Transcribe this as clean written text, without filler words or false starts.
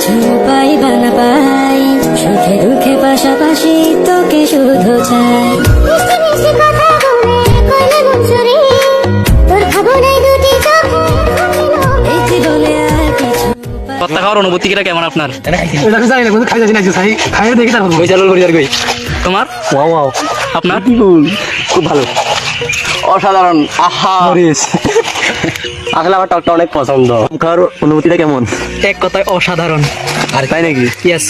কিছু পাইবা না পাই, সুখে দুঃখে পাশাপাশি তোকে শুধু চাই। মিষ্টি মিষ্টি কথা বলে কইলে মন চুরি, তোর ভাবনায় দুটি চোখ এই জীবনে আর কিছু কত্তা খাওয়ার অনুভূতি কিটা কেমন আপনার? তোমার আপনার খুব ভালো, অসাধারণ। আহা, আসলে আমার টকটা অনেক পছন্দ। খাওয়ার অনুভূতিটা কেমন? এক কথায় অসাধারণ। আর তাই নাকি? ইয়েস।